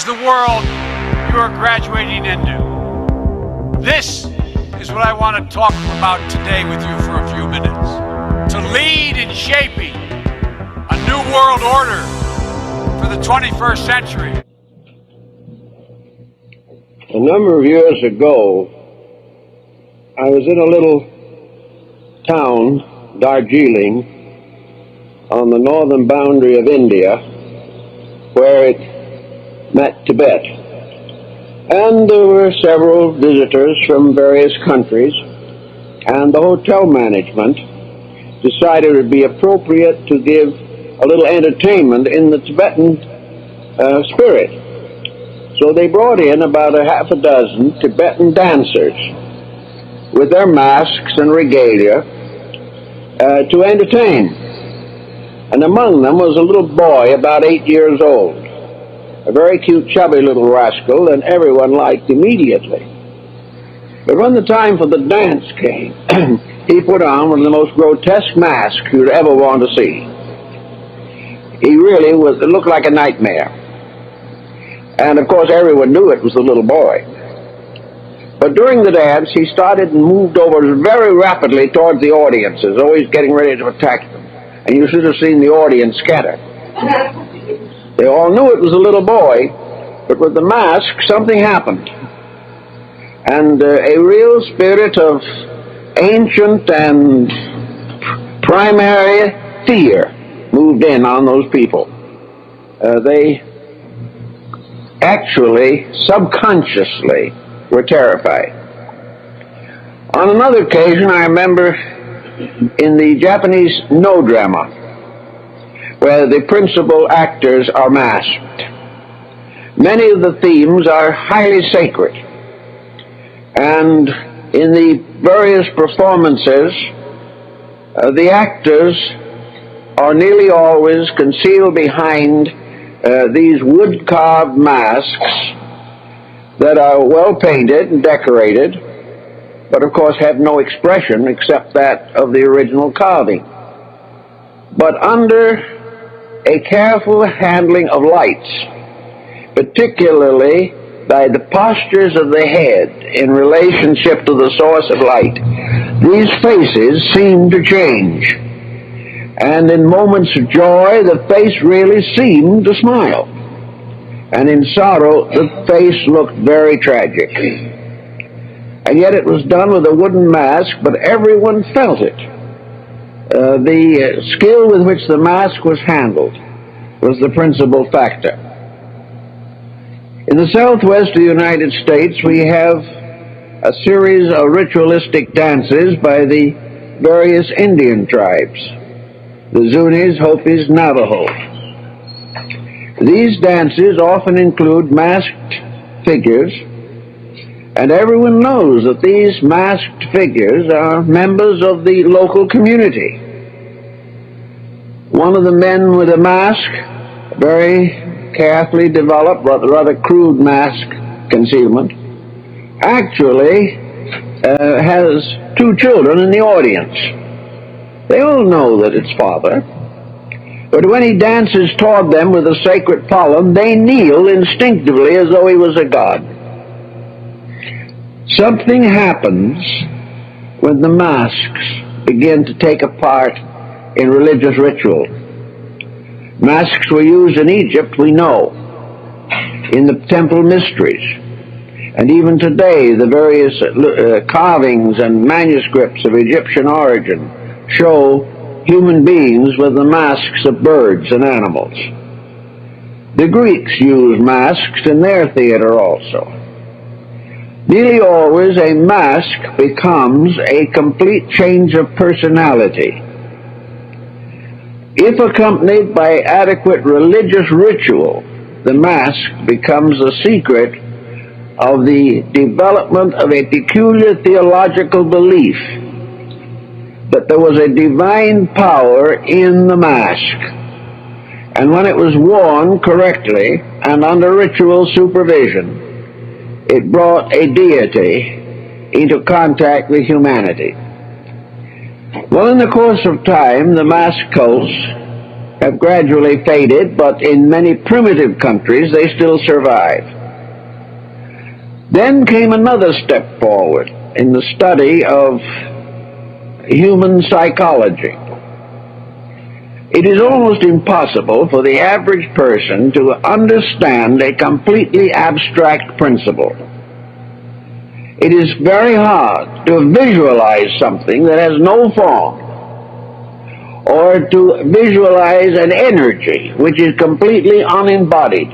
the world you are graduating into? This is what I want to talk about today with you for a few minutes. To lead in shaping a new world order for the 21st century. A number of years ago, I was in a little town, Darjeeling, on the northern boundary of India, where it met Tibet. And there were several visitors from various countries, and the hotel management decided it would be appropriate to give a little entertainment in the Tibetan spirit. So they brought in about a half a dozen Tibetan dancers with their masks and regalia to entertain. And among them was a little boy about 8 years old, a very cute, chubby little rascal, and everyone liked immediately. But when the time for the dance came, he put on one of the most grotesque masks you'd ever want to see. He really it looked like a nightmare. And of course everyone knew it was the little boy. But during the dance, he started and moved over very rapidly towards the audiences, always getting ready to attack them. And you should have seen the audience scatter. They all knew it was a little boy, but with the mask, something happened. And a real spirit of ancient and primary fear moved in on those people. They actually, subconsciously, were terrified. On another occasion, I remember in the Japanese no drama, where the principal actors are masked. Many of the themes are highly sacred, and in the various performances, the actors are nearly always concealed behind these wood-carved masks that are well painted and decorated, but of course have no expression except that of the original carving. But under a careful handling of lights, particularly by the postures of the head in relationship to the source of light, these faces seem to change. And in moments of joy, the face really seemed to smile. And in sorrow, the face looked very tragic. And yet it was done with a wooden mask, but everyone felt it. The skill with which the mask was handled was the principal factor. In the southwest of the United States, we have a series of ritualistic dances by the various Indian tribes, the Zunis, Hopis, Navajo. These dances often include masked figures, and everyone knows that these masked figures are members of the local community. One of the men with a mask, very carefully developed, rather crude mask concealment, actually has two children in the audience. They all know that it's father, but when he dances toward them with a sacred pollen, they kneel instinctively as though he was a god. Something happens when the masks begin to take a part in religious ritual. Masks were used in Egypt, we know, in the temple mysteries. And even today, the various carvings and manuscripts of Egyptian origin show human beings with the masks of birds and animals. The Greeks used masks in their theater also. Nearly always a mask becomes a complete change of personality. If accompanied by adequate religious ritual, the mask becomes a secret of the development of a peculiar theological belief that there was a divine power in the mask. And when it was worn correctly and under ritual supervision, it brought a deity into contact with humanity. Well, in the course of time, the mask cults have gradually faded, but in many primitive countries they still survive. Then came another step forward in the study of human psychology. It is almost impossible for the average person to understand a completely abstract principle. It is very hard to visualize something that has no form, or to visualize an energy which is completely unembodied.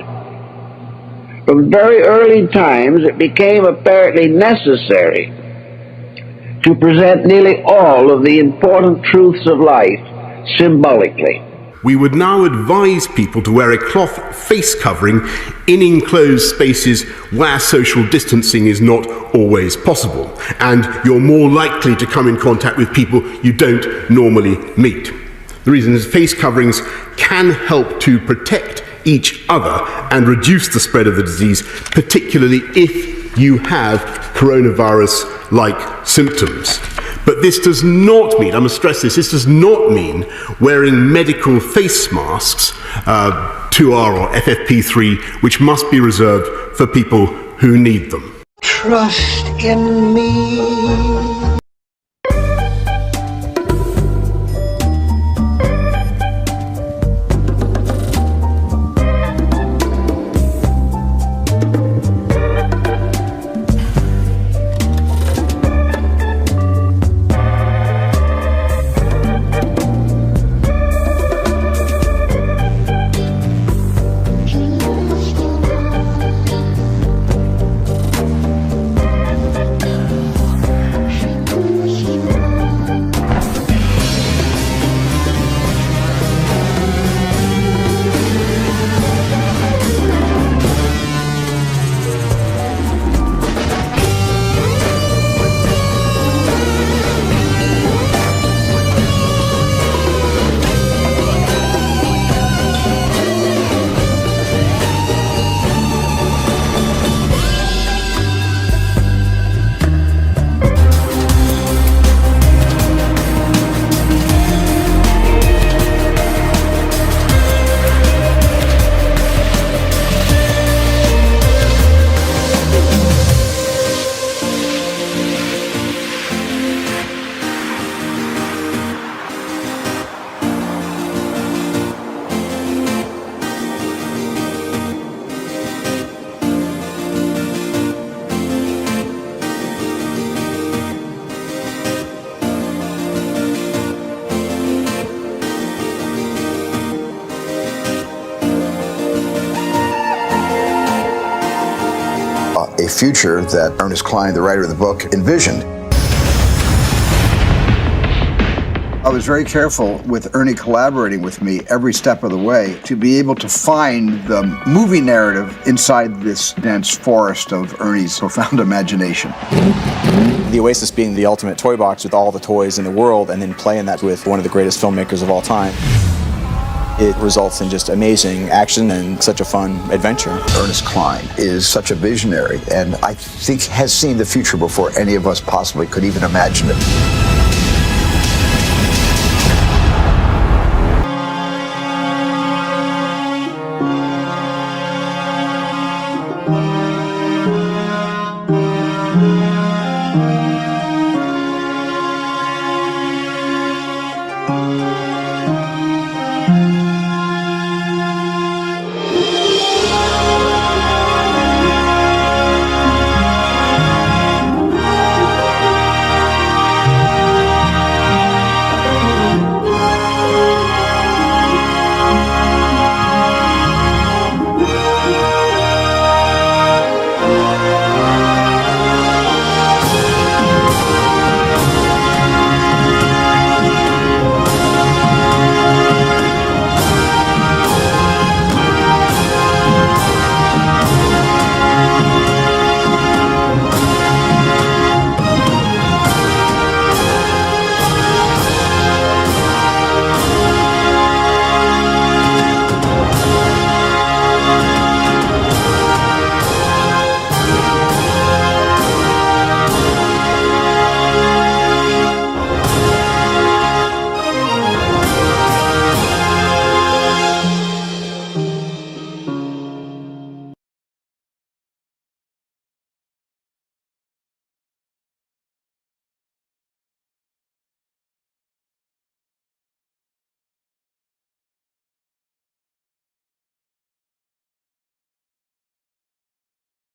From very early times, it became apparently necessary to present nearly all of the important truths of life symbolically. We would now advise people to wear a cloth face covering in enclosed spaces where social distancing is not always possible, and you're more likely to come in contact with people you don't normally meet. The reason is face coverings can help to protect each other and reduce the spread of the disease, particularly if you have coronavirus-like symptoms. But this does not mean, I must stress this does not mean wearing medical face masks, 2R or FFP3, which must be reserved for people who need them. Trust in me. A future that Ernest Cline, the writer of the book, envisioned. I was very careful with Ernie collaborating with me every step of the way to be able to find the movie narrative inside this dense forest of Ernie's profound imagination. The Oasis being the ultimate toy box with all the toys in the world, and then playing that with one of the greatest filmmakers of all time. It results in just amazing action and such a fun adventure. Ernest Cline is such a visionary, and I think has seen the future before any of us possibly could even imagine it.